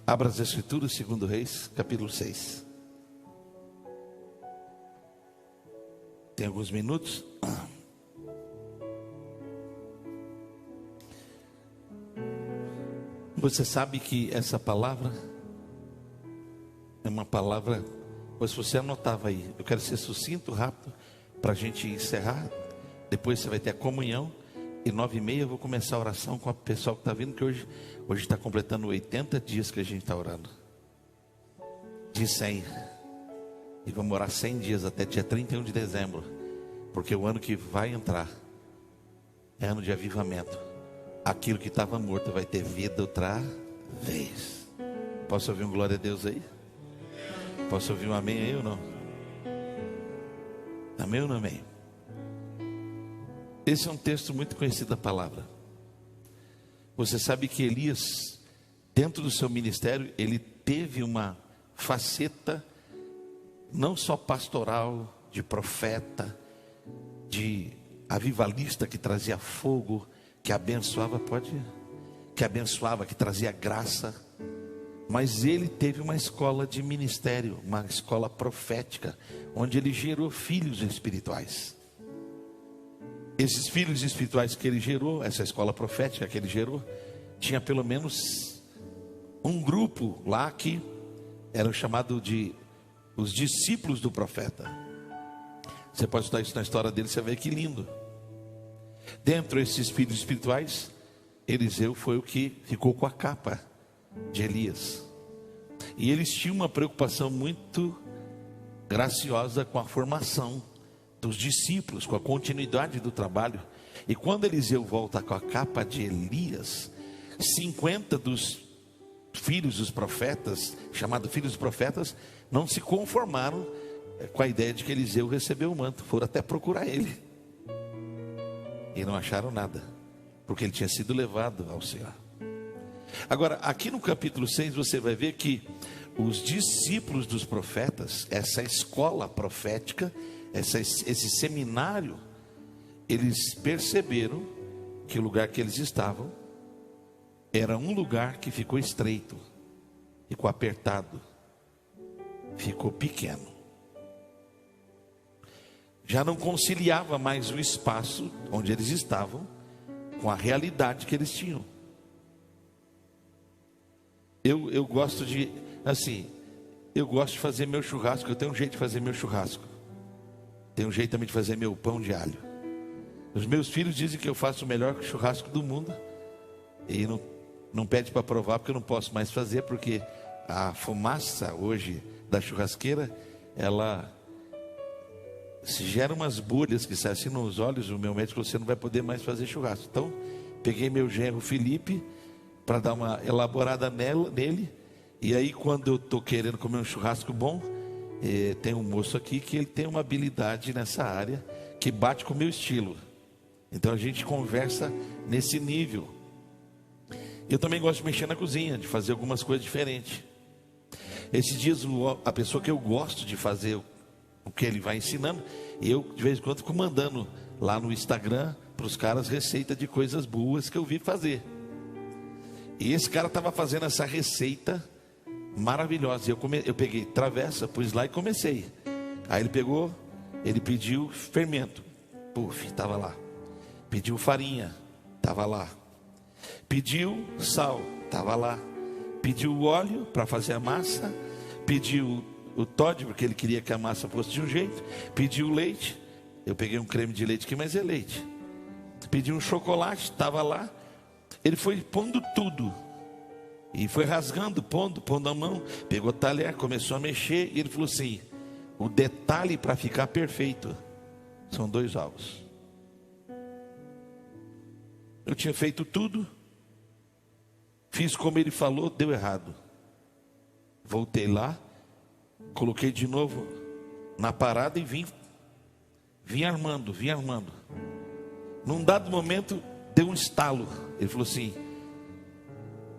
Abra as Escrituras, 2 Reis, capítulo 6. Tem alguns minutos. Você sabe que essa palavra é uma palavra, pois se você anotava aí, eu quero ser sucinto, rápido, para a gente encerrar. Depois você vai ter a comunhão. E 9h30 eu vou começar a oração com o pessoal que está vindo, que hoje está completando 80 dias que a gente está orando. De 100. E vamos orar 100 dias até dia 31 de dezembro. Porque o ano que vai entrar é ano de avivamento. Aquilo que estava morto vai ter vida outra vez. Posso ouvir um glória a Deus aí? Posso ouvir um amém aí ou não? Amém ou não amém? Esse é um texto muito conhecido da palavra. Você sabe que Elias, dentro do seu ministério, ele teve uma faceta não só pastoral, de profeta, de avivalista que trazia fogo, que abençoava, que trazia graça. Mas ele teve uma escola de ministério, uma escola profética, onde ele gerou filhos espirituais. Esses filhos espirituais que ele gerou, essa escola profética que ele gerou, tinha pelo menos um grupo lá que eram chamados de os discípulos do profeta. Você pode estudar isso na história dele, você vê que lindo. Dentro desses filhos espirituais, Eliseu foi o que ficou com a capa de Elias. E eles tinham uma preocupação muito graciosa com a formação dos discípulos, com a continuidade do trabalho. E quando Eliseu volta com a capa de Elias, 50 dos filhos dos profetas, chamados filhos dos profetas, não se conformaram com a ideia de que Eliseu recebeu o manto. Foram até procurar ele e não acharam nada, porque ele tinha sido levado ao Senhor. Agora, aqui no capítulo 6, você vai ver que os discípulos dos profetas, essa escola profética, esse seminário, eles perceberam que o lugar que eles estavam era um lugar que ficou estreito, ficou apertado, ficou pequeno. Já não conciliava mais o espaço onde eles estavam com a realidade que eles tinham. Eu gosto de, assim, eu gosto de fazer meu churrasco. Eu tenho um jeito de fazer meu churrasco. Tem um jeito também de fazer meu pão de alho. Os meus filhos dizem que eu faço o melhor churrasco do mundo. E não pede para provar, porque eu não posso mais fazer, porque a fumaça hoje da churrasqueira, ela se gera umas bolhas que saem assim nos olhos. O meu médico falou: você não vai poder mais fazer churrasco. Então, peguei meu genro Felipe para dar uma elaborada nele. E aí, quando eu estou querendo comer um churrasco bom, tem um moço aqui que ele tem uma habilidade nessa área que bate com o meu estilo. Então a gente conversa nesse nível. Eu também gosto de mexer na cozinha, de fazer algumas coisas diferentes. Esses dias a pessoa que eu gosto de fazer o que ele vai ensinando, eu de vez em quando fico mandando lá no Instagram para os caras receita de coisas boas que eu vi fazer. E esse cara estava fazendo essa receita maravilhosa. Eu peguei travessa, pus lá e comecei. Aí ele pediu fermento, puf, estava lá. Pediu farinha, estava lá. Pediu sal, estava lá. Pediu óleo para fazer a massa. Pediu o Toddy, porque ele queria que a massa fosse de um jeito. Pediu leite. Eu peguei um creme de leite aqui, mas é leite. Pediu um chocolate, estava lá. Ele foi pondo tudo. E foi rasgando, pondo a mão. Pegou talher, começou a mexer. E ele falou assim: o detalhe para ficar perfeito são 2 ovos. Eu tinha feito tudo, fiz como ele falou, deu errado. Voltei lá, coloquei de novo na parada e vim armando. Num dado momento, deu um estalo. Ele falou assim: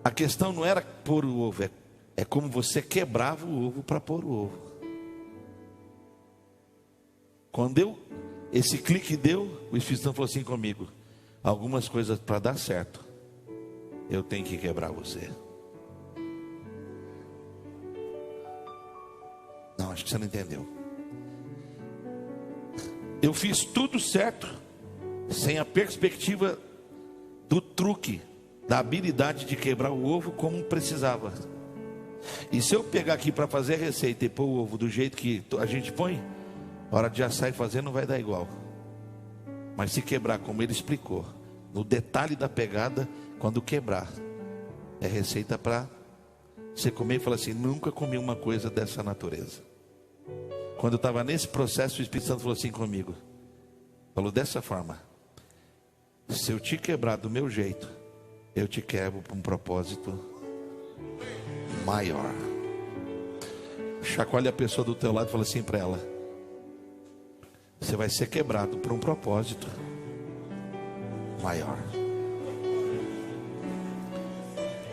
a questão não era pôr o ovo, é como você quebrava o ovo para pôr o ovo. Quando esse clique deu, o Espírito Santo falou assim comigo: algumas coisas para dar certo, eu tenho que quebrar você. acho que você não entendeu. Eu fiz tudo certo, sem a perspectiva do truque, da habilidade de quebrar o ovo como precisava. E se eu pegar aqui para fazer a receita e pôr o ovo do jeito que a gente põe, a hora de assar e fazer não vai dar igual. Mas se quebrar como ele explicou, no detalhe da pegada, quando quebrar, é receita para você comer e falar assim: nunca comi uma coisa dessa natureza. Quando eu estava nesse processo, o Espírito Santo falou assim comigo, falou dessa forma: se eu te quebrar do meu jeito, eu te quebro para um propósito maior. Chacoalha a pessoa do teu lado e fala assim para ela: você vai ser quebrado por um propósito maior.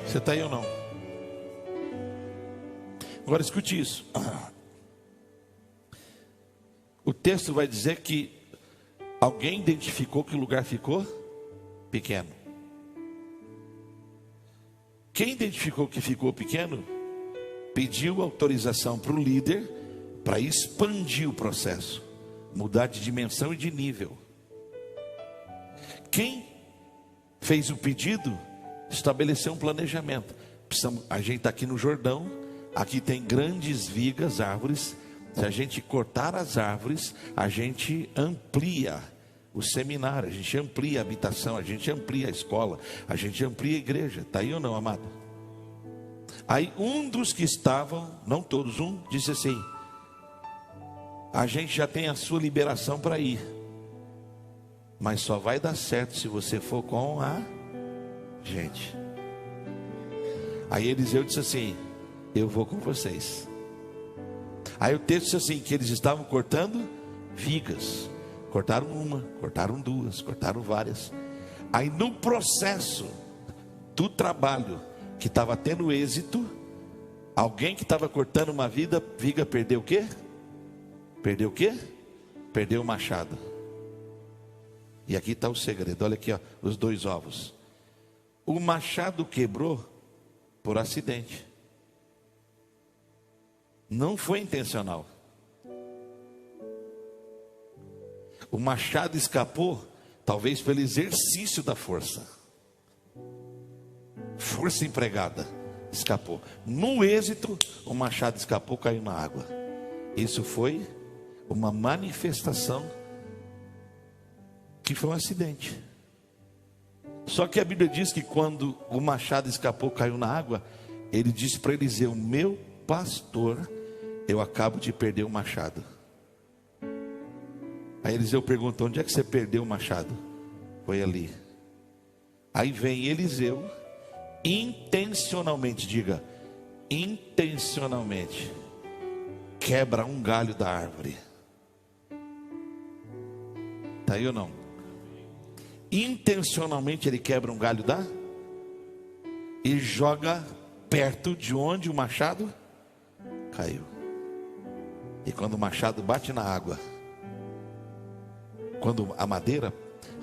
Você está aí ou não? Agora escute isso. O texto vai dizer que alguém identificou que o lugar ficou pequeno. Quem identificou que ficou pequeno, pediu autorização para o líder para expandir o processo, mudar de dimensão e de nível. Quem fez o pedido, estabeleceu um planejamento. A gente está aqui no Jordão, aqui tem grandes vigas, árvores. Se a gente cortar as árvores, a gente amplia o seminário, a gente amplia a habitação, a gente amplia a escola, a gente amplia a igreja. Está aí ou não, amado? Aí um dos que estavam, não todos, um disse assim: a gente já tem a sua liberação para ir, mas só vai dar certo se você for com a gente. Aí Eliseu disse assim: eu vou com vocês. Aí o texto diz assim, que eles estavam cortando vigas. Cortaram uma, cortaram duas, cortaram várias. Aí no processo do trabalho que estava tendo êxito, alguém que estava cortando uma viga perdeu o quê? Perdeu o quê? Perdeu o machado. E aqui está o segredo, olha aqui, ó, os dois ovos. O machado quebrou por acidente. Não foi intencional. O machado escapou, talvez pelo exercício da força. Força empregada, escapou. No êxito, o machado escapou, caiu na água. Isso foi uma manifestação que foi um acidente. Só que a Bíblia diz que quando o machado escapou, caiu na água, ele disse para Eliseu: meu pastor, eu acabo de perder o machado. Aí Eliseu perguntou: onde é que você perdeu o machado? Foi ali. Aí vem Eliseu, intencionalmente, diga, intencionalmente, quebra um galho da árvore. Está aí ou não? Intencionalmente ele quebra um galho da e joga perto de onde o machado caiu. E quando o machado bate na água, quando a madeira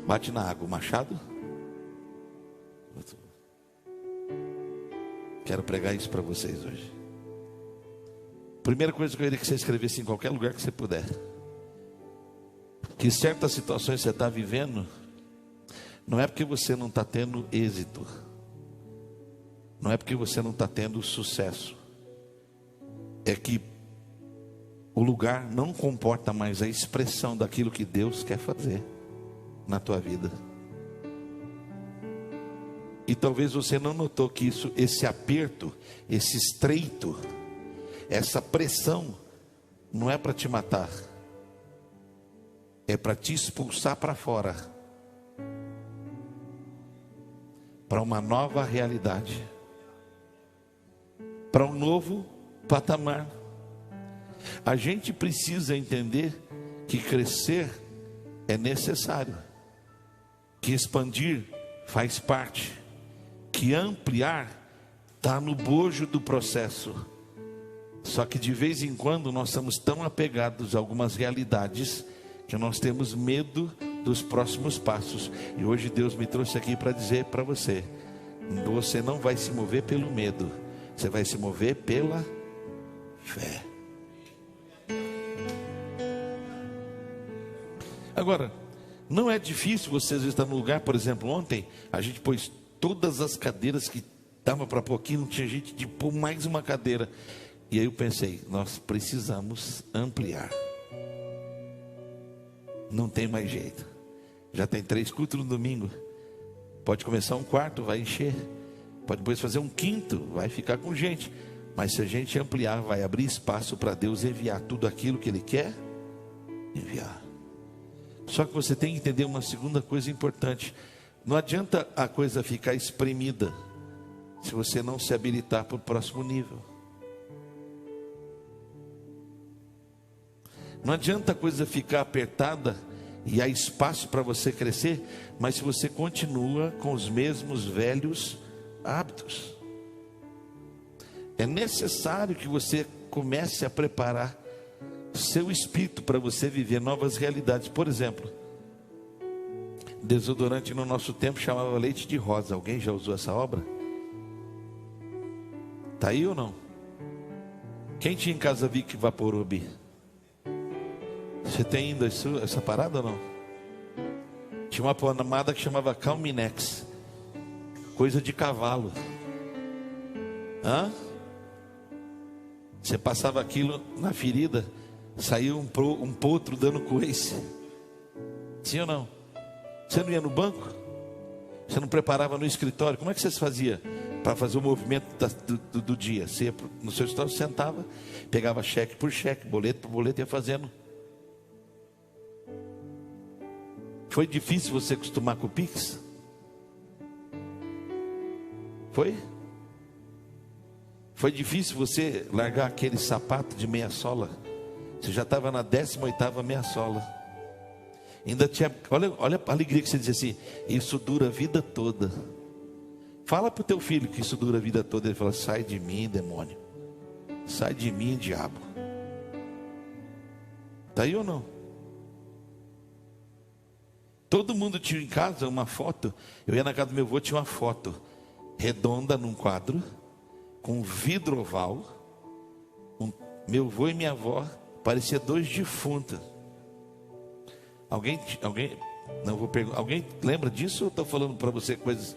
bate na água, o machado, quero pregar isso para vocês hoje. Primeira coisa que eu queria que você escrevesse em qualquer lugar que você puder, que certas situações você está vivendo, não é porque você não está tendo êxito, não é porque você não está tendo sucesso, é que o lugar não comporta mais a expressão daquilo que Deus quer fazer na tua vida. E talvez você não notou que esse aperto, esse estreito, essa pressão, não é para te matar, é para te expulsar para fora, para uma nova realidade, para um novo patamar. A gente precisa entender que crescer é necessário, que expandir faz parte, que ampliar está no bojo do processo. Só que de vez em quando nós estamos tão apegados a algumas realidades que nós temos medo dos próximos passos. E hoje Deus me trouxe aqui para dizer para você: você não vai se mover pelo medo, você vai se mover pela fé. Agora, não é difícil você às vezes estar no lugar, por exemplo, ontem a gente pôs todas as cadeiras que dava para pôr aqui, não tinha gente de pôr mais uma cadeira. E aí eu pensei, nós precisamos ampliar. Não tem mais jeito. Já tem 3 cultos no domingo. Pode começar um quarto, vai encher. Pode depois fazer um quinto, vai ficar com gente. Mas se a gente ampliar, vai abrir espaço para Deus enviar tudo aquilo que Ele quer enviar. Só que você tem que entender uma segunda coisa importante. Não adianta a coisa ficar espremida se você não se habilitar para o próximo nível. Não adianta a coisa ficar apertada e há espaço para você crescer, mas se você continua com os mesmos velhos hábitos. É necessário que você comece a preparar seu espírito para você viver novas realidades. Por exemplo, desodorante no nosso tempo chamava leite de rosa. Alguém já usou essa obra? Está aí ou não? Quem tinha em casa Vic Vaporub? Você tem ainda essa parada ou não? Tinha uma pomada que chamava Calminex. Coisa de cavalo. Hã? Você passava aquilo na ferida, saía um potro dando coice. Sim ou não? Você não ia no banco? Você não preparava no escritório? Como é que você fazia para fazer o movimento do dia? Você ia no seu escritório, sentava, pegava cheque por cheque, boleto por boleto, ia fazendo. Foi difícil você acostumar com o Pix? Foi? Foi difícil você largar aquele sapato de meia sola? Você já estava na 18ª meia sola. Ainda tinha, olha a alegria que você diz assim, isso dura a vida toda. Fala para o teu filho que isso dura a vida toda. Ele fala, sai de mim, demônio. Sai de mim, diabo. Está aí ou não? Todo mundo tinha em casa uma foto. Eu ia na casa do meu avô, tinha uma foto redonda num quadro, com vidro oval. Meu avô e minha avó, parecia 2 defuntos. Alguém não vou perguntar. Alguém lembra disso ou estou falando para você coisas?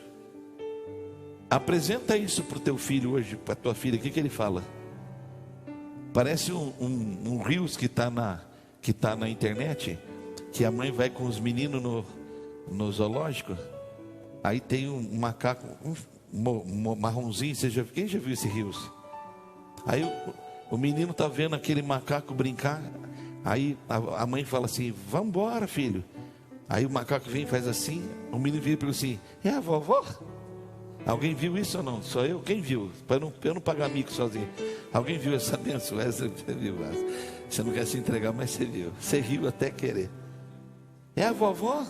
Apresenta isso para o teu filho hoje, para a tua filha. O que ele fala? Parece um Reels que está na internet, que a mãe vai com os meninos no zoológico. Aí tem um macaco, um marronzinho. Quem já viu esse Reels? Aí o menino está vendo aquele macaco brincar. Aí a mãe fala assim, vamos embora, filho. Aí o macaco vem e faz assim. O menino vira e pergunta assim, é a vovó? Alguém viu isso ou não? Só eu? Quem viu? Para eu não pagar mico sozinho. Alguém viu essa bênção? Você viu? Você não quer se entregar, mas você viu. Você riu até querer. É a vovó?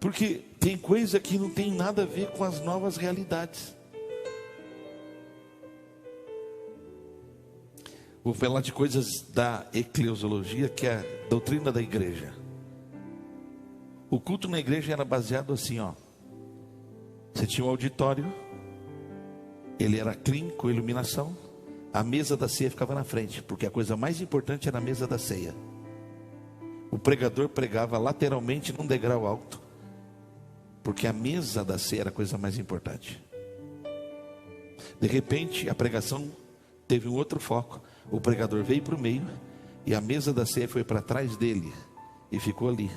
Porque tem coisa que não tem nada a ver com as novas realidades. Vou falar de coisas da eclesiologia, que é a doutrina da igreja. O culto na igreja era baseado assim, ó. Você tinha um auditório, ele era clean, com iluminação. A mesa da ceia ficava na frente, porque a coisa mais importante era a mesa da ceia. O pregador pregava lateralmente num degrau alto, porque a mesa da ceia era a coisa mais importante. De repente, a pregação teve um outro foco. O pregador veio para o meio e a mesa da ceia foi para trás dele e ficou ali.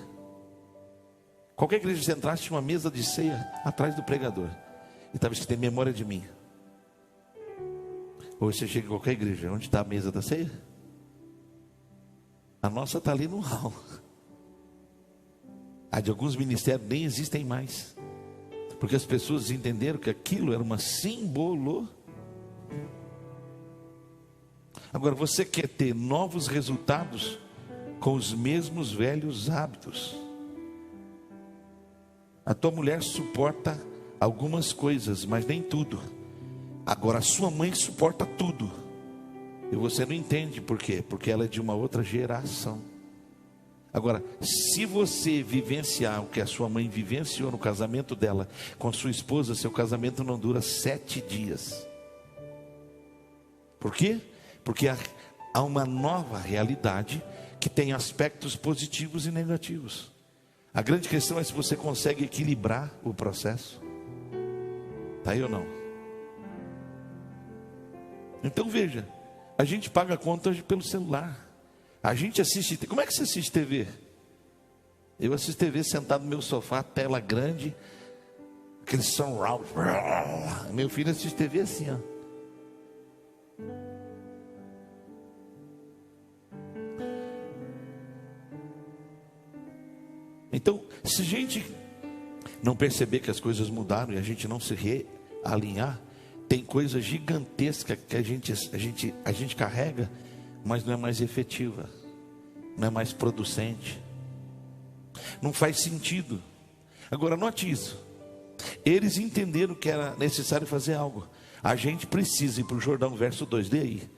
Qualquer igreja que você entrasse tinha uma mesa de ceia atrás do pregador e estava escrito em memória de mim. Ou você chega em qualquer igreja, onde está a mesa da ceia? A nossa está ali no hall. A de alguns ministérios nem existem mais, porque as pessoas entenderam que aquilo era uma simbologia. Agora, você quer ter novos resultados com os mesmos velhos hábitos? A tua mulher suporta algumas coisas, mas nem tudo. Agora, a sua mãe suporta tudo. E você não entende por quê? Porque ela é de uma outra geração. Agora, se você vivenciar o que a sua mãe vivenciou no casamento dela com sua esposa, seu casamento não dura 7 dias. Por quê? Porque há uma nova realidade que tem aspectos positivos e negativos. A grande questão é se você consegue equilibrar o processo. Está aí ou não? Então veja, a gente paga a conta hoje pelo celular. A gente assiste, como é que você assiste TV? Eu assisto TV sentado no meu sofá, tela grande, aquele som alto. Meu filho assiste TV assim, ó. Então, se a gente não perceber que as coisas mudaram e a gente não se realinhar, tem coisa gigantesca que a gente carrega, mas não é mais efetiva, não é mais producente, não faz sentido. Agora note isso, eles entenderam que era necessário fazer algo. A gente precisa ir para o Jordão, verso 2, lê aí.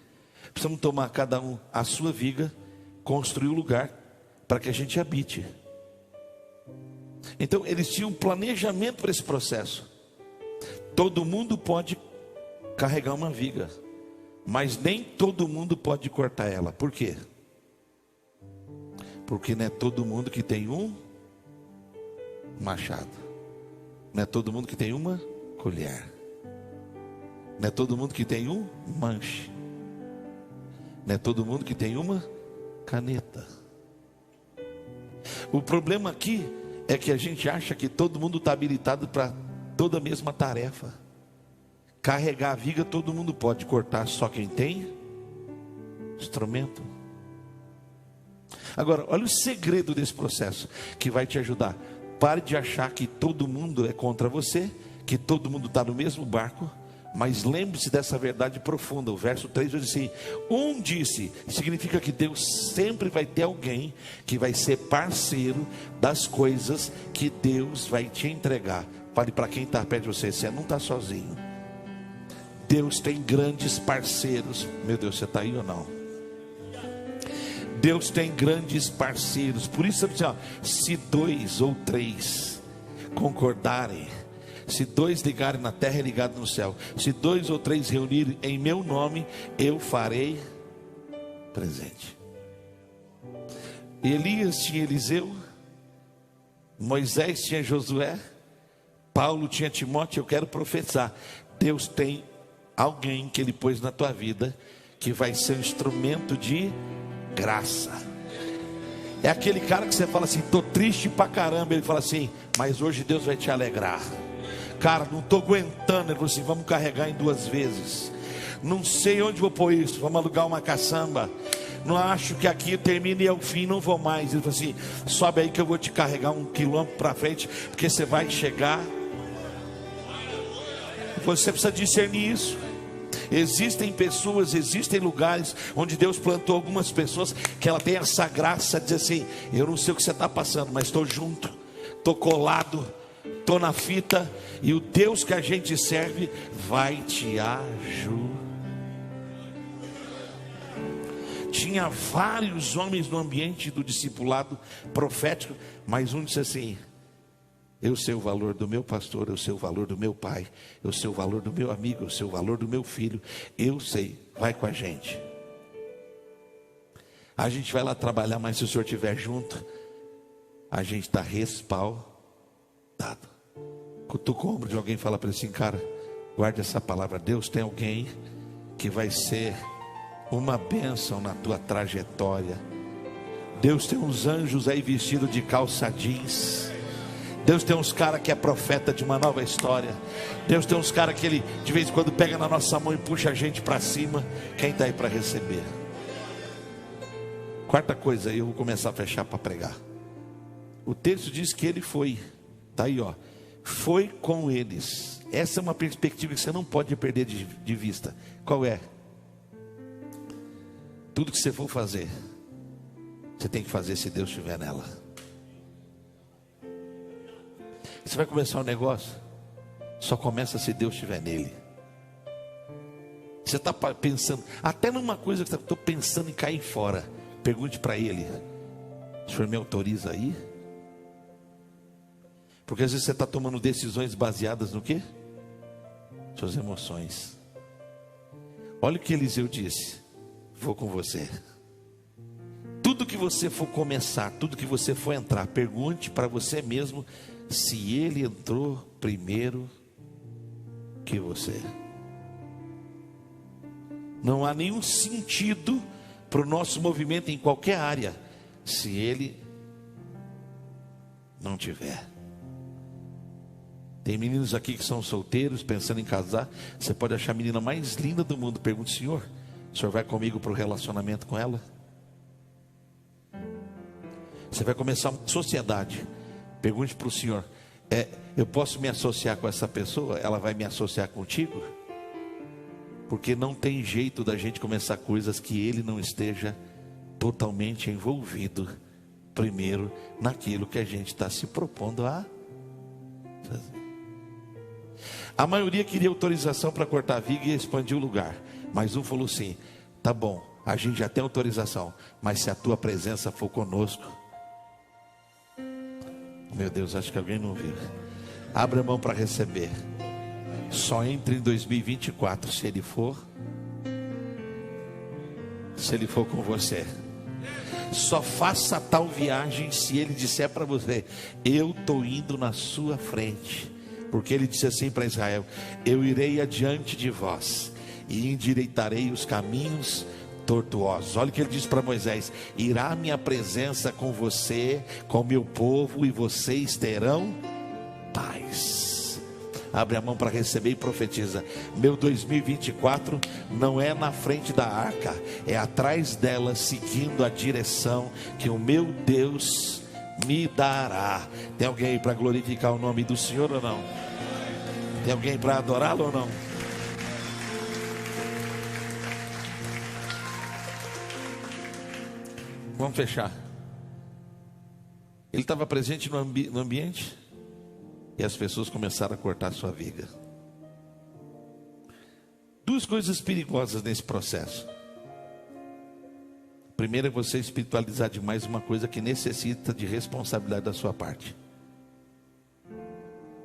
Precisamos tomar cada um a sua viga, construir o lugar para que a gente habite. Então eles tinham um planejamento para esse processo. Todo mundo pode carregar uma viga, mas nem todo mundo pode cortar ela. Por quê? Porque não é todo mundo que tem um machado, não é todo mundo que tem uma colher, não é todo mundo que tem um manche, não é todo mundo que tem uma caneta. O problema aqui é que a gente acha que todo mundo está habilitado para toda a mesma tarefa. Carregar a viga todo mundo pode, cortar só quem tem instrumento. Agora, olha o segredo desse processo que vai te ajudar. Pare de achar que todo mundo é contra você, que todo mundo está no mesmo barco, mas lembre-se dessa verdade profunda. O verso 3 diz assim: um disse, significa que Deus sempre vai ter alguém que vai ser parceiro das coisas que Deus vai te entregar. Fale para quem está perto de você, você não está sozinho. Deus tem grandes parceiros. Meu Deus, você está aí ou não? Deus tem grandes parceiros. Por isso, se 2 ou 3 concordarem, se 2 ligarem na terra, é ligado no céu. Se 2 ou 3 reunirem em meu nome, eu farei presente. Elias tinha Eliseu, Moisés tinha Josué, Paulo tinha Timóteo. Eu quero profetizar, Deus tem alguém que Ele pôs na tua vida, que vai ser um instrumento de graça. É aquele cara que você fala assim: tô triste pra caramba. Ele fala assim: mas hoje Deus vai te alegrar. Cara, não estou aguentando. Ele falou assim: vamos carregar em 2 vezes. Não sei onde vou pôr isso. Vamos alugar uma caçamba. Não acho que aqui termine e é o fim, não vou mais. Ele falou assim: sobe aí que eu vou te carregar 1 quilômetro para frente, porque você vai chegar. Você precisa discernir isso. Existem pessoas, existem lugares onde Deus plantou algumas pessoas que ela tem essa graça de dizer assim: eu não sei o que você está passando, mas estou junto, estou colado, estou na fita, e o Deus que a gente serve vai te ajudar. Tinha vários homens no ambiente do discipulado profético, mas um disse assim: eu sei o valor do meu pastor, eu sei o valor do meu pai, eu sei o valor do meu amigo, eu sei o valor do meu filho, eu sei, vai com a gente. A gente vai lá trabalhar, mas se o senhor estiver junto, a gente está respaldado. Cutuca o ombro de alguém e fala para ele assim: cara, guarde essa palavra. Deus tem alguém que vai ser uma bênção na tua trajetória. Deus tem uns anjos aí vestidos de calça jeans. Deus tem uns caras que é profeta de uma nova história. Deus tem uns caras que Ele de vez em quando pega na nossa mão e puxa a gente para cima. Quem está aí para receber? Quarta coisa, aí eu vou começar a fechar para pregar. O texto diz que Ele foi, está aí ó, foi com eles. Essa é uma perspectiva que você não pode perder de vista. Qual é? Tudo que você for fazer, você tem que fazer se Deus estiver nela. Você vai começar um negócio, só começa se Deus estiver nele. Você está pensando, até numa coisa que estou pensando em cair fora, pergunte para Ele: o senhor me autoriza aí? Porque às vezes você está tomando decisões baseadas no quê? Suas emoções. Olha o que Eliseu disse: vou com você. Tudo que você for começar, tudo que você for entrar, pergunte para você mesmo se ele entrou primeiro que você. Não há nenhum sentido para o nosso movimento em qualquer área se ele não tiver. Tem meninos aqui que são solteiros, pensando em casar. Você pode achar a menina mais linda do mundo. Pergunte: Senhor, o senhor vai comigo para o relacionamento com ela? Você vai começar uma sociedade. Pergunte para o Senhor: eu posso me associar com essa pessoa? Ela vai me associar contigo? Porque não tem jeito da gente começar coisas que ele não esteja totalmente envolvido primeiro naquilo que a gente está se propondo a fazer. A maioria queria autorização para cortar a viga e expandir o lugar, mas um falou assim: tá bom, a gente já tem autorização, mas se a tua presença for conosco. Meu Deus, acho que alguém não viu. Abra a mão para receber. Só entre em 2024 se ele for com você. Só faça tal viagem se ele disser para você: eu estou indo na sua frente. Porque ele disse assim para Israel: eu irei adiante de vós e endireitarei os caminhos tortuosos. Olha o que ele disse para Moisés: irá minha presença com você, com meu povo, e vocês terão paz. Abre a mão para receber e profetiza: meu 2024 não é na frente da arca, é atrás dela, seguindo a direção que o meu Deus me dará. Tem alguém aí para glorificar o nome do Senhor ou não? Tem alguém para adorá-lo ou não? Vamos fechar. Ele estava presente no ambiente e as pessoas começaram a cortar sua viga. Duas coisas perigosas nesse processo. Primeiro é você espiritualizar demais uma coisa que necessita de responsabilidade da sua parte.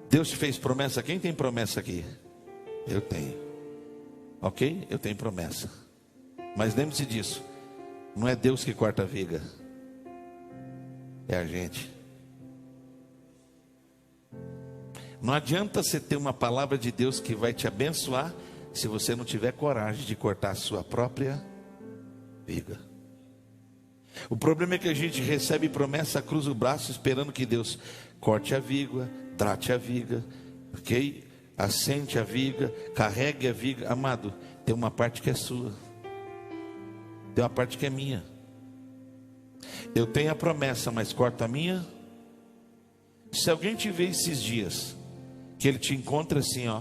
Deus te fez promessa. Quem tem promessa aqui? Eu tenho. Ok? Eu tenho promessa. Mas lembre-se disso: não é Deus que corta a viga, é a gente. Não adianta você ter uma palavra de Deus que vai te abençoar se você não tiver coragem de cortar a sua própria viga. O problema é que a gente recebe promessa, cruza o braço esperando que Deus corte a viga, trate a viga, ok? Assente a viga, carregue a viga. Amado, tem uma parte que é sua, tem uma parte que é minha. Eu tenho a promessa, mas corto a minha. Se alguém te vê esses dias, que ele te encontra assim, ó,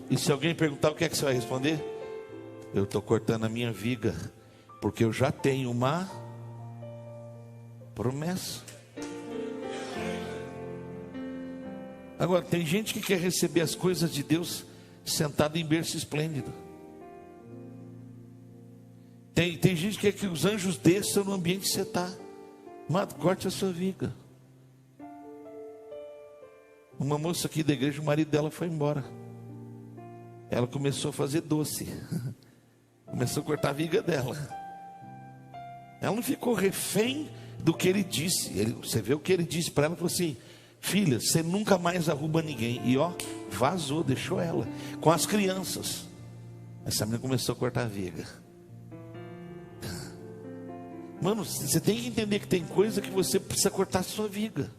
e se alguém perguntar, o que é que você vai responder? Eu estou cortando a minha viga, porque eu já tenho uma promessa. Agora, tem gente que quer receber as coisas de Deus sentado em berço esplêndido. Tem gente que quer que os anjos desçam no ambiente que você está. Amado, corte a sua viga. Uma moça aqui da igreja, o marido dela foi embora. Ela começou a fazer doce. Começou a cortar a viga dela. Ela não ficou refém do que ele disse. Você vê o que ele disse para ela, falou assim: filha, você nunca mais arruma ninguém. E ó, vazou, deixou ela com as crianças. Essa menina começou a cortar a viga. Mano, você tem que entender que tem coisa que você precisa cortar a sua viga.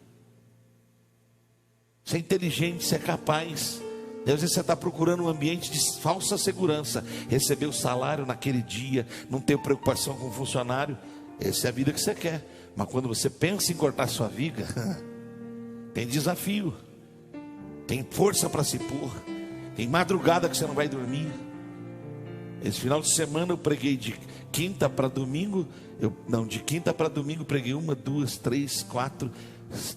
Você é inteligente, você é capaz. Às vezes você está procurando um ambiente de falsa segurança, receber o salário naquele dia, não ter preocupação com o funcionário. Essa é a vida que você quer. Mas quando você pensa em cortar sua viga, tem desafio, tem força para se pôr, tem madrugada que você não vai dormir. Esse final de semana eu preguei de quinta para domingo. De quinta para domingo preguei 1, 2, 3, 4,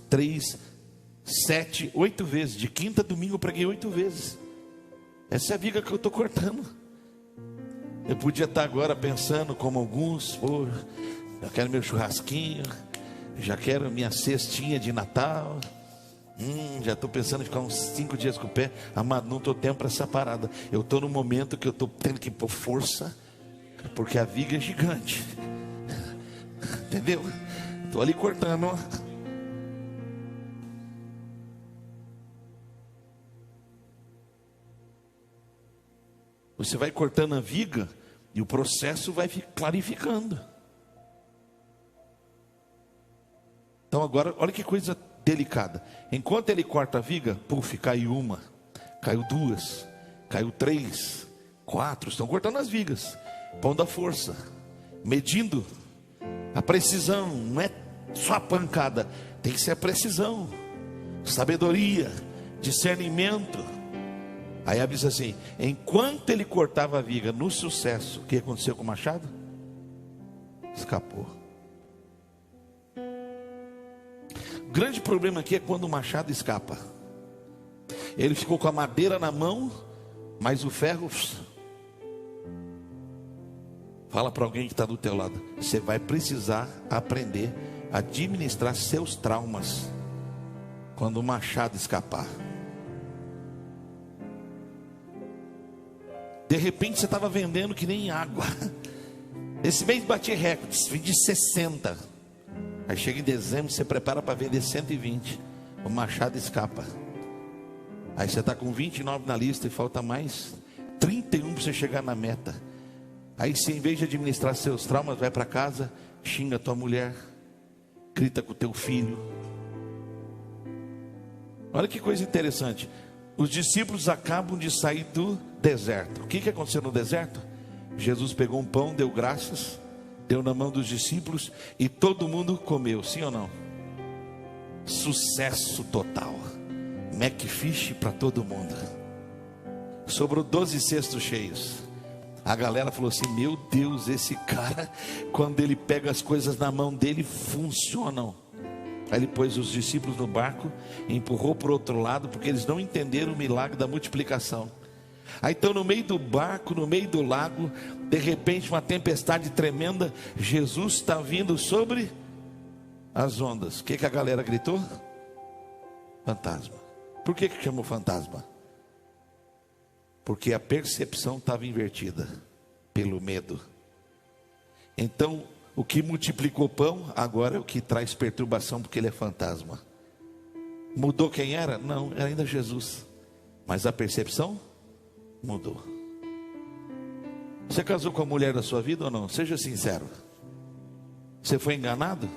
3, 7, 8 vezes. De quinta a domingo eu preguei 8 vezes. Essa é a viga que eu estou cortando. Eu podia estar agora pensando como alguns: pô, já quero meu churrasquinho, já quero minha cestinha de Natal, já estou pensando em ficar uns 5 dias com o pé. Amado, não estou tempo para essa parada. Eu estou no momento que eu estou tendo que pôr força porque a viga é gigante. Entendeu? Estou ali cortando. Você vai cortando a viga e o processo vai clarificando. Então agora, olha que coisa delicada. Enquanto ele corta a viga, puf, caiu uma, caiu duas, caiu três, quatro. Estão cortando as vigas, pondo a força, medindo a precisão. Não é só a pancada, tem que ser a precisão, sabedoria, discernimento. Aí a Bíblia diz assim: enquanto ele cortava a viga no sucesso, o que aconteceu com o machado? Escapou. O grande problema aqui é quando o machado escapa. Ele ficou com a madeira na mão, mas o ferro... Fala para alguém que está do teu lado: você vai precisar aprender a administrar seus traumas quando o machado escapar. De repente você estava vendendo que nem água. Esse mês bati recordes, vendi 60. Aí chega em dezembro, você prepara para vender 120. O machado escapa. Aí você está com 29 na lista e falta mais 31 para você chegar na meta. Aí você, em vez de administrar seus traumas, vai para casa, xinga a tua mulher, grita com o teu filho. Olha que coisa interessante. Os discípulos acabam de sair do deserto. O que aconteceu no deserto? Jesus pegou um pão, deu graças, deu na mão dos discípulos e todo mundo comeu, sim ou não? Sucesso total. Macfish para todo mundo. Sobrou 12 cestos cheios. A galera falou assim: meu Deus, esse cara, quando ele pega as coisas na mão dele, funcionam. Aí ele pôs os discípulos no barco e empurrou para o outro lado, porque eles não entenderam o milagre da multiplicação. Aí então, no meio do barco, no meio do lago, de repente uma tempestade tremenda, Jesus está vindo sobre as ondas. O que a galera gritou? Fantasma. Por que chamou fantasma? Porque a percepção estava invertida pelo medo. Então, o que multiplicou o pão, agora é o que traz perturbação, porque ele é fantasma. Mudou quem era? Não, era ainda Jesus. Mas a percepção mudou. Você casou com a mulher da sua vida ou não? Seja sincero. Você foi enganado?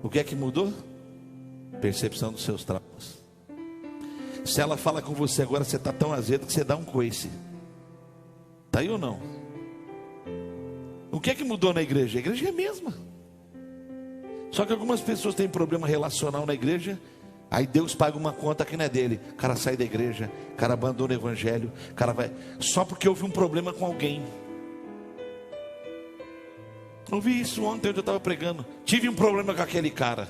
O que é que mudou? Percepção dos seus traumas. Se ela fala com você agora, você está tão azedo que você dá um coice. Está aí ou não? O que é que mudou na igreja? A igreja é a mesma. Só que algumas pessoas têm problema relacional na igreja. Aí Deus paga uma conta que não é dele. O cara sai da igreja, o cara abandona o evangelho, o cara vai, só porque houve um problema com alguém. Eu vi isso ontem, onde eu estava pregando. Tive um problema com aquele cara,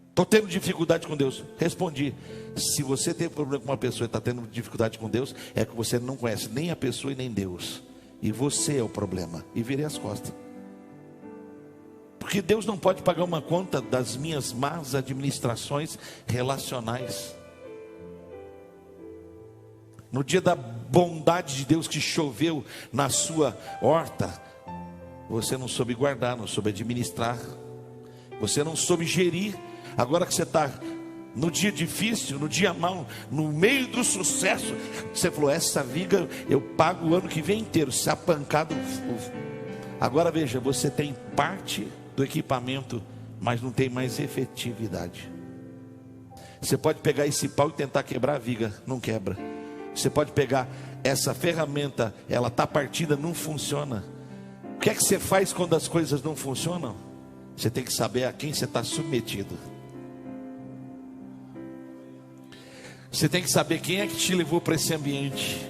estou tendo dificuldade com Deus. Respondi: se você tem problema com uma pessoa e está tendo dificuldade com Deus, é que você não conhece nem a pessoa e nem Deus. E você é o problema. E virei as costas. Porque Deus não pode pagar uma conta das minhas más administrações relacionais. No dia da bondade de Deus que choveu na sua horta, você não soube guardar, não soube administrar, você não soube gerir. Agora que você está no dia difícil, no dia mau, no meio do sucesso, você falou: essa viga eu pago o ano que vem inteiro, se apancado. Agora veja, você tem parte do equipamento, mas não tem mais efetividade. Você pode pegar esse pau e tentar quebrar a viga, não quebra. Você pode pegar essa ferramenta, ela está partida, não funciona. O que é que você faz quando as coisas não funcionam? Você tem que saber a quem você está submetido. Você tem que saber quem é que te levou para esse ambiente.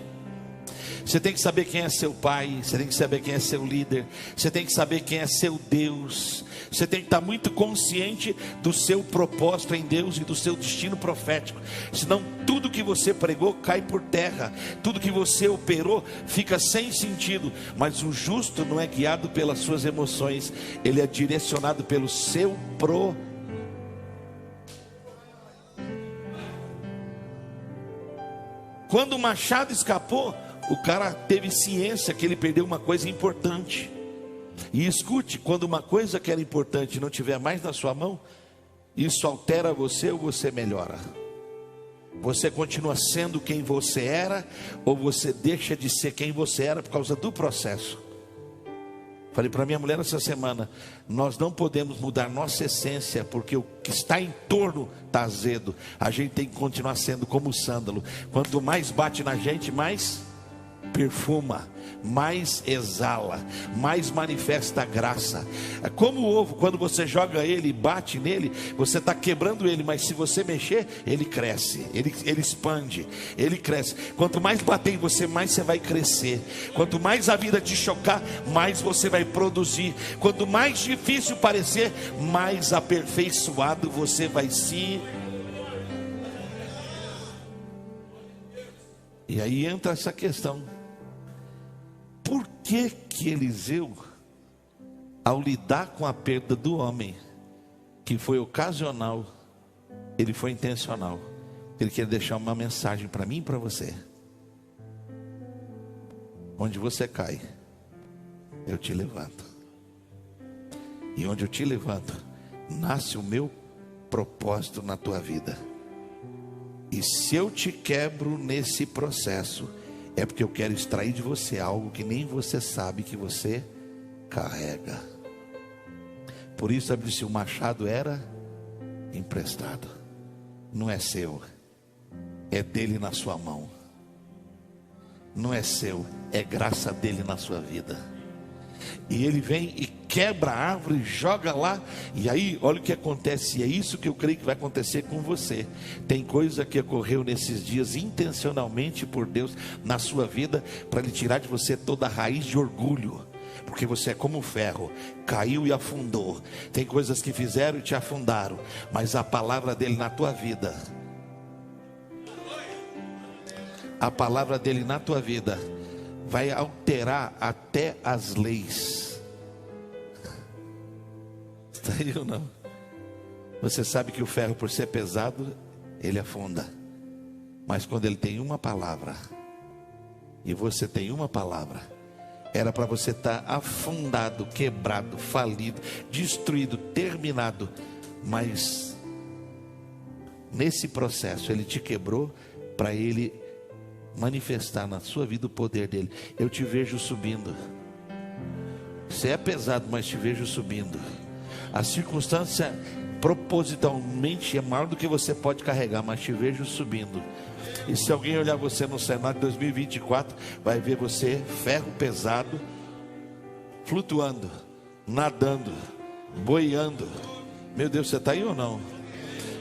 Você tem que saber quem é seu pai. Você tem que saber quem é seu líder. Você tem que saber quem é seu Deus. Você tem que estar muito consciente do seu propósito em Deus e do seu destino profético. Senão tudo que você pregou cai por terra. Tudo que você operou fica sem sentido. Mas o justo não é guiado pelas suas emoções. Ele é direcionado pelo seu propósito. Quando o machado escapou, o cara teve ciência que ele perdeu uma coisa importante. E escute, quando uma coisa que era importante não tiver mais na sua mão, isso altera você ou você melhora? Você continua sendo quem você era, ou você deixa de ser quem você era por causa do processo? Falei para minha mulher essa semana, nós não podemos mudar nossa essência, porque o que está em torno está azedo. A gente tem que continuar sendo como o sândalo. Quanto mais bate na gente, mais perfuma, mais exala, mais manifesta a graça. É como o ovo, quando você joga ele e bate nele, você está quebrando ele, mas se você mexer, ele cresce, ele expande, ele cresce. Quanto mais bater em você, mais você vai crescer. Quanto mais a vida te chocar, mais você vai produzir. Quanto mais difícil parecer, mais aperfeiçoado você vai se... E aí entra essa questão. Por que que Eliseu, ao lidar com a perda do homem, que foi ocasional, ele foi intencional? Ele quer deixar uma mensagem para mim e para você. Onde você cai, eu te levanto. E onde eu te levanto, nasce o meu propósito na tua vida. E se eu te quebro nesse processo, é porque eu quero extrair de você algo que nem você sabe que você carrega. Por isso a Bíblia diz: o machado era emprestado, não é seu, é dele na sua mão. Não é seu, é graça dele na sua vida. E ele vem e quebra a árvore, joga lá. E aí, olha o que acontece. E é isso que eu creio que vai acontecer com você. Tem coisa que ocorreu nesses dias intencionalmente por Deus na sua vida, para Ele tirar de você toda a raiz de orgulho. Porque você é como ferro, caiu e afundou. Tem coisas que fizeram e te afundaram, mas a palavra dele na tua vida, a palavra dele na tua vida vai alterar até as leis. Está aí ou não? Você sabe que o ferro, por ser pesado, ele afunda. Mas quando ele tem uma palavra, e você tem uma palavra, era para você estar afundado, quebrado, falido, destruído, terminado. Mas nesse processo ele te quebrou para ele manifestar na sua vida o poder dele. Eu te vejo subindo. Você é pesado, mas te vejo subindo. A circunstância propositalmente é maior do que você pode carregar, mas te vejo subindo. E se alguém olhar você no cenário de 2024, vai ver você ferro pesado, flutuando, nadando, boiando. Meu Deus, você está aí ou não?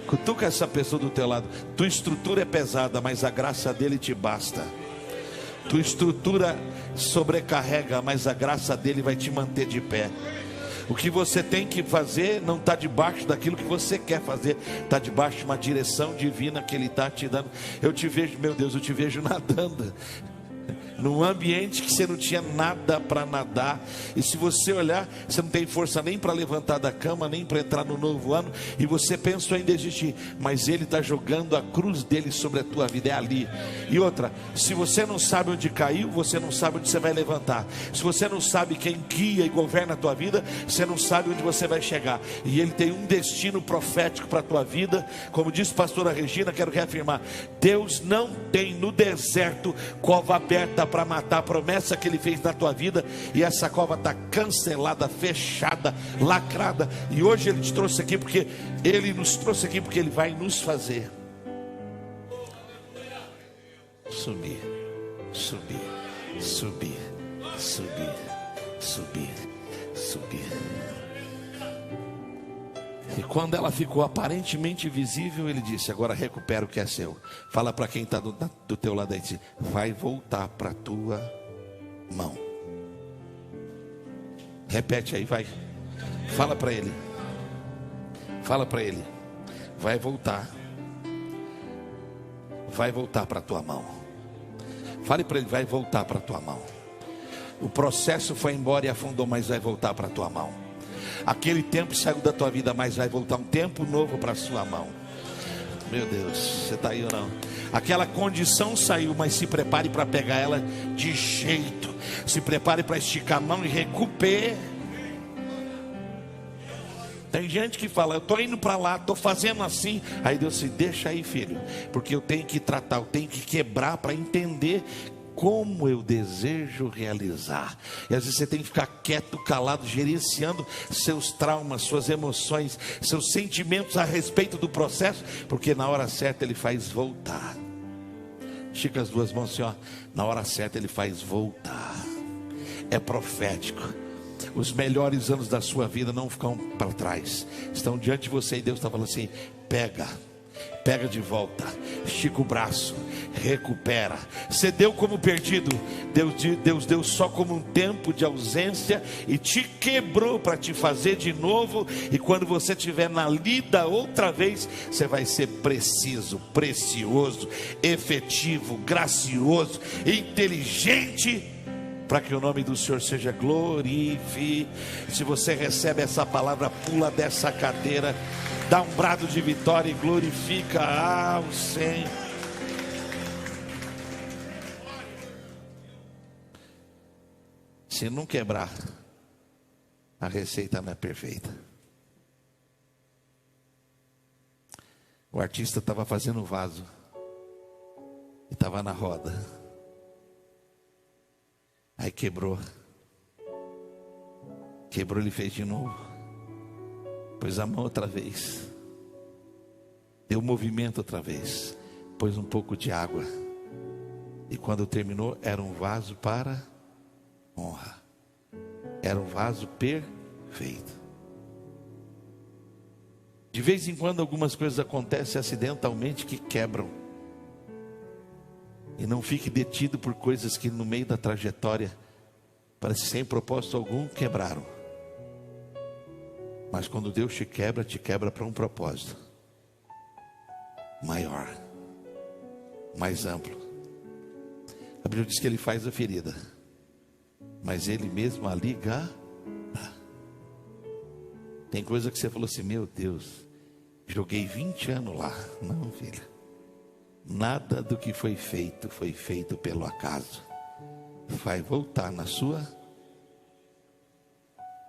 Cutuca essa pessoa do teu lado. Tua estrutura é pesada, mas a graça dele te basta. Tua estrutura sobrecarrega, mas a graça dele vai te manter de pé. O que você tem que fazer não está debaixo daquilo que você quer fazer, está debaixo de uma direção divina que ele está te dando. Eu te vejo, meu Deus, eu te vejo nadando num ambiente que você não tinha nada para nadar. E se você olhar, você não tem força nem para levantar da cama, nem para entrar no novo ano. E você pensou em desistir, mas ele está jogando a cruz dele sobre a tua vida, é ali. E outra, se você não sabe onde caiu, você não sabe onde você vai levantar. Se você não sabe quem guia e governa a tua vida, você não sabe onde você vai chegar. E ele tem um destino profético para a tua vida. Como disse a pastora Regina, quero reafirmar: Deus não tem no deserto cova aberta para matar a promessa que ele fez na tua vida. E essa cova está cancelada, fechada, lacrada. E hoje ele te trouxe aqui porque ele nos trouxe aqui porque ele vai nos fazer subir, subir, subir, subir, subir, subir. E quando ela ficou aparentemente visível, ele disse: agora recupera o que é seu. Fala para quem está do teu lado aí, diz: vai voltar para a tua mão. Repete aí, vai. Fala para ele. Fala para ele: vai voltar. Vai voltar para a tua mão. Fale para ele: vai voltar para a tua mão. O processo foi embora e afundou, mas vai voltar para a tua mão. Aquele tempo saiu da tua vida, mas vai voltar um tempo novo para a sua mão. Meu Deus, você está aí ou não? Aquela condição saiu, mas se prepare para pegar ela de jeito. Se prepare para esticar a mão e recupere. Tem gente que fala, eu estou indo para lá, estou fazendo assim. Aí Deus se deixa aí, filho, porque eu tenho que tratar, eu tenho que quebrar para entender como eu desejo realizar. E às vezes você tem que ficar quieto, calado, gerenciando seus traumas, suas emoções, seus sentimentos a respeito do processo, porque na hora certa Ele faz voltar. Estica as duas mãos assim, ó. Na hora certa Ele faz voltar. É profético. Os melhores anos da sua vida não ficam para trás, estão diante de você, e Deus está falando assim: pega de volta, estica o braço, recupera. Você deu como perdido, Deus deu só como um tempo de ausência e te quebrou para te fazer de novo. E quando você estiver na lida outra vez, você vai ser preciso, precioso, efetivo, gracioso, inteligente, para que o nome do Senhor seja glorificado. Se você recebe essa palavra, pula dessa cadeira, dá um brado de vitória e glorifica ao Senhor. Se não quebrar, a receita não é perfeita. O artista estava fazendo o vaso e estava na roda. Aí quebrou, ele fez de novo, pôs a mão outra vez, deu movimento outra vez, pôs um pouco de água, e quando terminou, era um vaso para honra, era um vaso perfeito. De vez em quando algumas coisas acontecem acidentalmente que quebram. E não fique detido por coisas que no meio da trajetória, parece sem propósito algum, quebraram. Mas quando Deus te quebra para um propósito maior, mais amplo. A Bíblia diz que Ele faz a ferida, mas Ele mesmo a liga. Tem coisa que você falou assim: meu Deus, joguei 20 anos lá. Não, filha. Nada do que foi feito pelo acaso. Vai voltar na sua.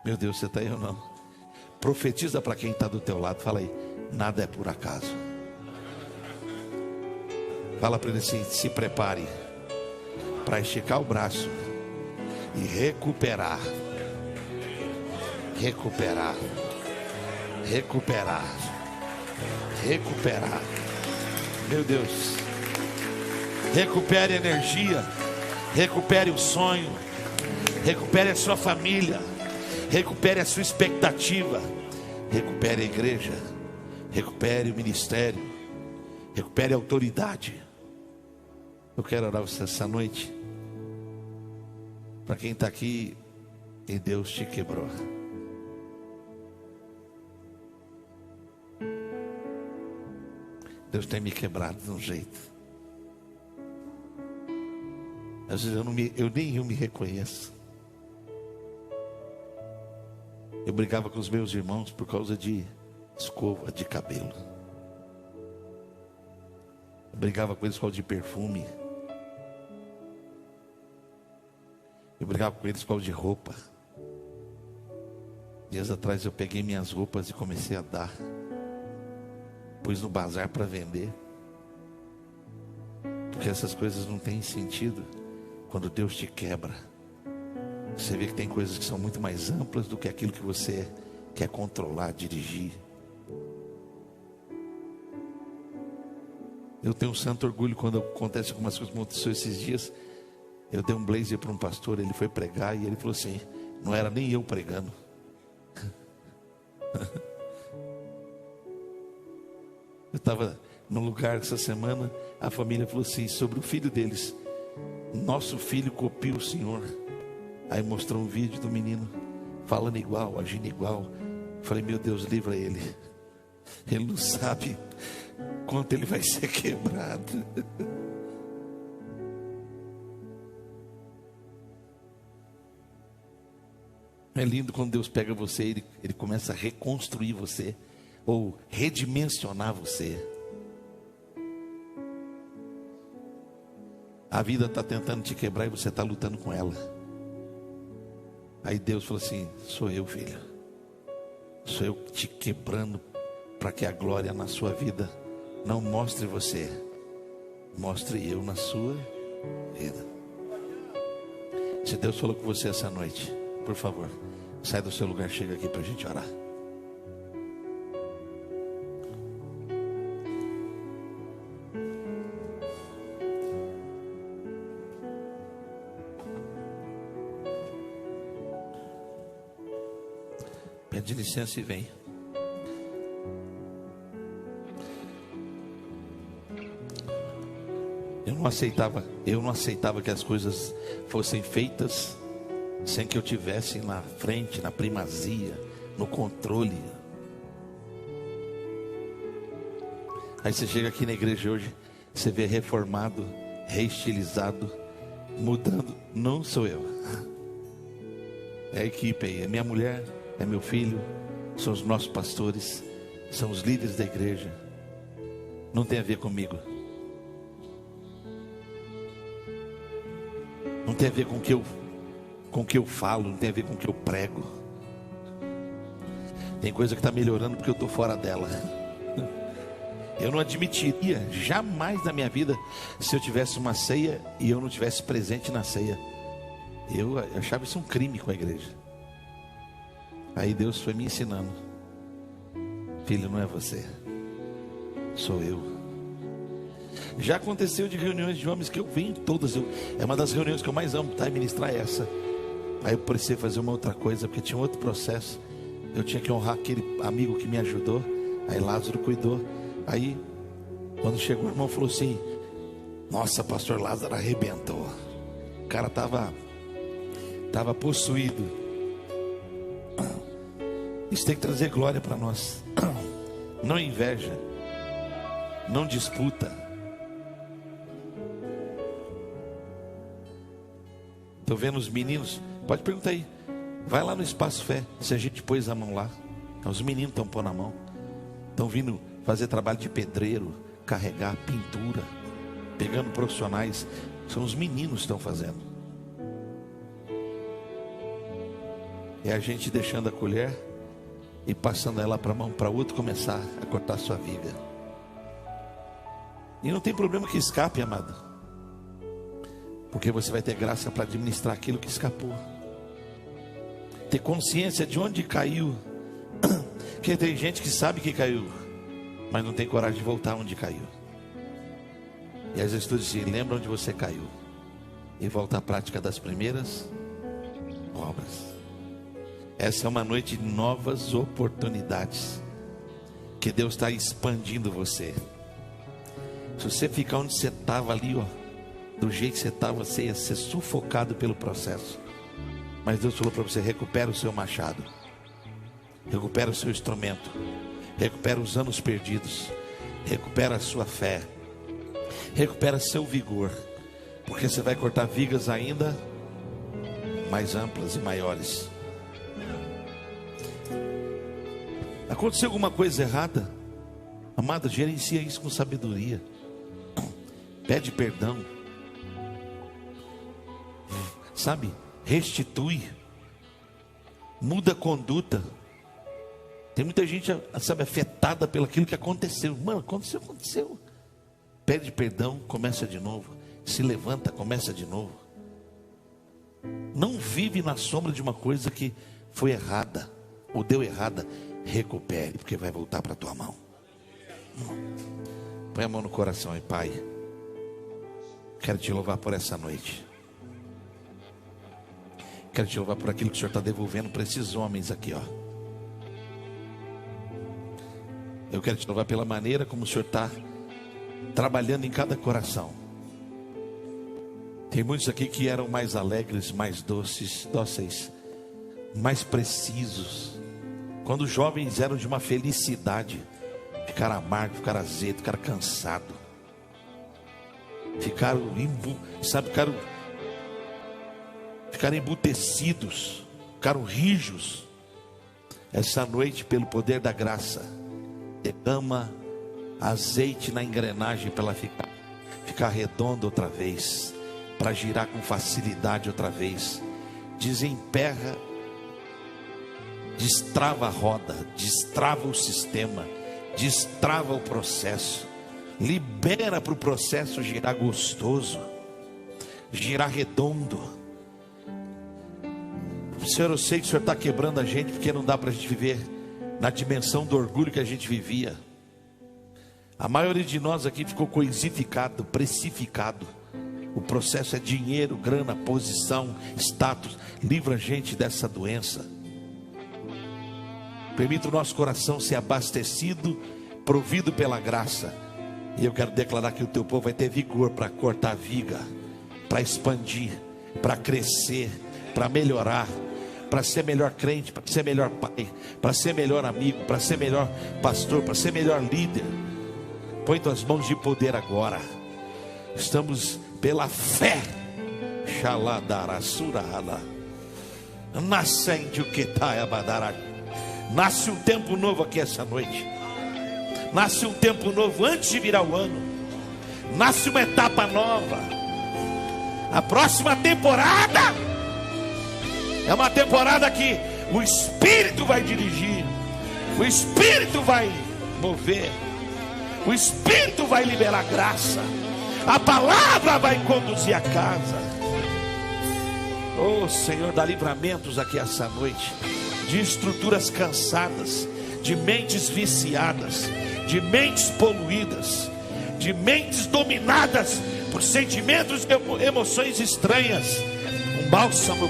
Meu Deus, você está aí ou não? Profetiza para quem está do teu lado. Fala aí: nada é por acaso. Fala para ele assim: se prepare para esticar o braço e recuperar. Recuperar. Recuperar. Recuperar. Meu Deus, recupere a energia, recupere o sonho, recupere a sua família, recupere a sua expectativa, recupere a igreja, recupere o ministério, recupere a autoridade. Eu quero orar você essa noite, para quem está aqui e Deus te quebrou. Deus tem me quebrado de um jeito. Às vezes nem eu me reconheço. Eu brigava com os meus irmãos por causa de escova de cabelo. Eu brigava com eles por causa de perfume. Eu brigava com eles por causa de roupa. Dias atrás eu peguei minhas roupas e comecei a dar. Pus no bazar para vender. Porque essas coisas não têm sentido quando Deus te quebra. Você vê que tem coisas que são muito mais amplas do que aquilo que você quer controlar, dirigir. Eu tenho um santo orgulho quando acontece algumas coisas, como aconteceu esses dias. Eu dei um blazer para um pastor, ele foi pregar e ele falou assim: não era nem eu pregando. Eu estava num lugar essa semana, a família falou assim sobre o filho deles: nosso filho copia o Senhor. Aí mostrou um vídeo do menino falando igual, agindo igual. Eu falei: meu Deus, livra ele. Ele não sabe quanto ele vai ser quebrado. É lindo quando Deus pega você, ele começa a reconstruir você, ou redimensionar você. A vida está tentando te quebrar e você está lutando com ela. Aí Deus falou assim: sou eu, filho. Sou eu te quebrando para que a glória na sua vida não mostre você, mostre eu na sua vida. Se Deus falou com você essa noite, por favor, sai do seu lugar, chega aqui para a gente orar. Pede licença e vem. Eu não aceitava que as coisas fossem feitas sem que eu tivesse na frente, na primazia, no controle. Aí você chega aqui na igreja hoje, você vê reformado, reestilizado, mudando. Não sou eu, é a equipe aí, é minha mulher, é meu filho, são os nossos pastores, são os líderes da igreja. Não tem a ver comigo. Não tem a ver com o que eu falo, não tem a ver com o que eu prego. Tem coisa que está melhorando porque eu estou fora dela. Eu não admitiria jamais na minha vida se eu tivesse uma ceia e eu não tivesse presente na ceia. Eu achava isso um crime com a igreja. Aí Deus foi me ensinando: filho, não é você, sou eu. Já aconteceu de reuniões de homens que eu venho em todas. É uma das reuniões que eu mais amo, tá? E ministrar essa. Aí eu precisei fazer uma outra coisa, porque tinha um outro processo. Eu tinha que honrar aquele amigo que me ajudou. Aí Lázaro cuidou. Aí, quando chegou, o irmão falou assim: nossa, pastor Lázaro arrebentou. O cara estava possuído. Isso tem que trazer glória para nós. Não inveja, não disputa. Estou vendo os meninos, pode perguntar aí, vai lá no Espaço Fé, se a gente pôs a mão lá. Os meninos estão pondo a mão, estão vindo fazer trabalho de pedreiro, carregar pintura, pegando profissionais. São os meninos que estão fazendo. É a gente deixando a colher e passando ela para a mão, para o outro começar a cortar a sua viga. E não tem problema que escape, amado, porque você vai ter graça para administrar aquilo que escapou. Ter consciência de onde caiu. Porque tem gente que sabe que caiu, mas não tem coragem de voltar onde caiu. E as Escrituras dizem: lembra onde você caiu e volta à prática das primeiras obras. Essa é uma noite de novas oportunidades, que Deus está expandindo você. Se você ficar onde você estava ali, ó, do jeito que você estava, você ia ser sufocado pelo processo. Mas Deus falou para você: recupera o seu machado, recupera o seu instrumento, recupera os anos perdidos, recupera a sua fé, recupera seu vigor, porque você vai cortar vigas ainda mais amplas e maiores. Aconteceu alguma coisa errada, amado, gerencia isso com sabedoria. Pede perdão, sabe, restitui, muda a conduta. Tem muita gente, sabe, afetada pelo aquilo que aconteceu. Mano, aconteceu. Pede perdão, começa de novo. Se levanta, começa de novo. Não vive na sombra de uma coisa que foi errada ou deu errada. Recupere, porque vai voltar para a tua mão. Põe a mão no coração aí, Pai. Quero te louvar por essa noite. Quero te louvar por aquilo que o Senhor está devolvendo para esses homens aqui, ó. Eu quero te louvar pela maneira como o Senhor está trabalhando em cada coração. Tem muitos aqui que eram mais alegres, mais dóceis, mais precisos. Quando os jovens eram de uma felicidade, ficaram amargos, ficaram azedos, ficaram cansados. Ficaram embutecidos, ficaram rijos. Essa noite, pelo poder da graça, derrama azeite na engrenagem para ela ficar redonda outra vez, para girar com facilidade outra vez. Desemperra, destrava a roda, destrava o sistema, destrava o processo, libera para o processo girar gostoso, girar redondo. Senhor, eu sei que o Senhor está quebrando a gente, porque não dá para a gente viver na dimensão do orgulho que a gente vivia. A maioria de nós aqui ficou coisificado, precificado. O processo é dinheiro, grana, posição, status. Livra a gente dessa doença. Permita o nosso coração ser abastecido, provido pela graça. E eu quero declarar que o teu povo vai ter vigor para cortar a viga, para expandir, para crescer, para melhorar, para ser melhor crente, para ser melhor pai, para ser melhor amigo, para ser melhor pastor, para ser melhor líder. Põe tuas mãos de poder agora. Estamos pela fé. Nasce um tempo novo aqui essa noite. Nasce um tempo novo antes de virar o ano. Nasce uma etapa nova. A próxima temporada é uma temporada que o Espírito vai dirigir, o Espírito vai mover, o Espírito vai liberar graça, a palavra vai conduzir a casa. Oh Senhor, dá livramentos aqui essa noite, de estruturas cansadas, de mentes viciadas, de mentes poluídas, de mentes dominadas por sentimentos e emoções estranhas. Um bálsamo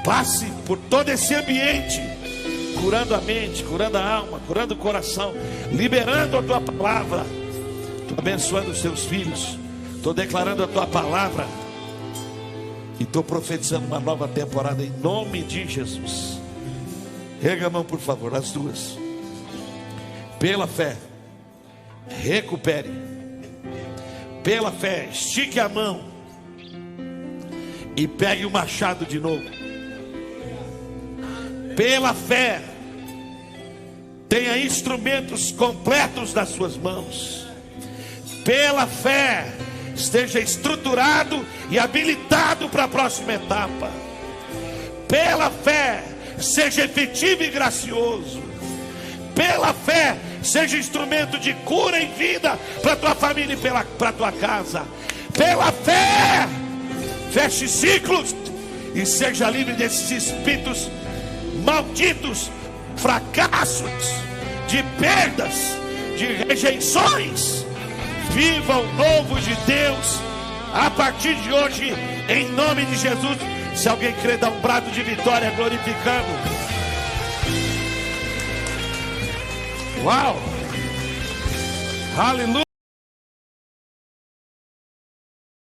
passe por todo esse ambiente, curando a mente, curando a alma, curando o coração, liberando a tua palavra. Estou abençoando os teus filhos, estou declarando a tua palavra e estou profetizando uma nova temporada em nome de Jesus. Erga a mão, por favor, as duas. Pela fé, recupere. Pela fé, estique a mão e pegue o machado de novo. Pela fé, tenha instrumentos completos nas suas mãos. Pela fé, esteja estruturado e habilitado para a próxima etapa. Pela fé, seja efetivo e gracioso. Pela fé, seja instrumento de cura e vida para a tua família e para a tua casa. Pela fé, feche ciclos e seja livre desses espíritos malditos, fracassos, de perdas, de rejeições. Viva o novo de Deus a partir de hoje, em nome de Jesus. Se alguém crê, dá um brado de vitória, glorificando. Uau! Aleluia!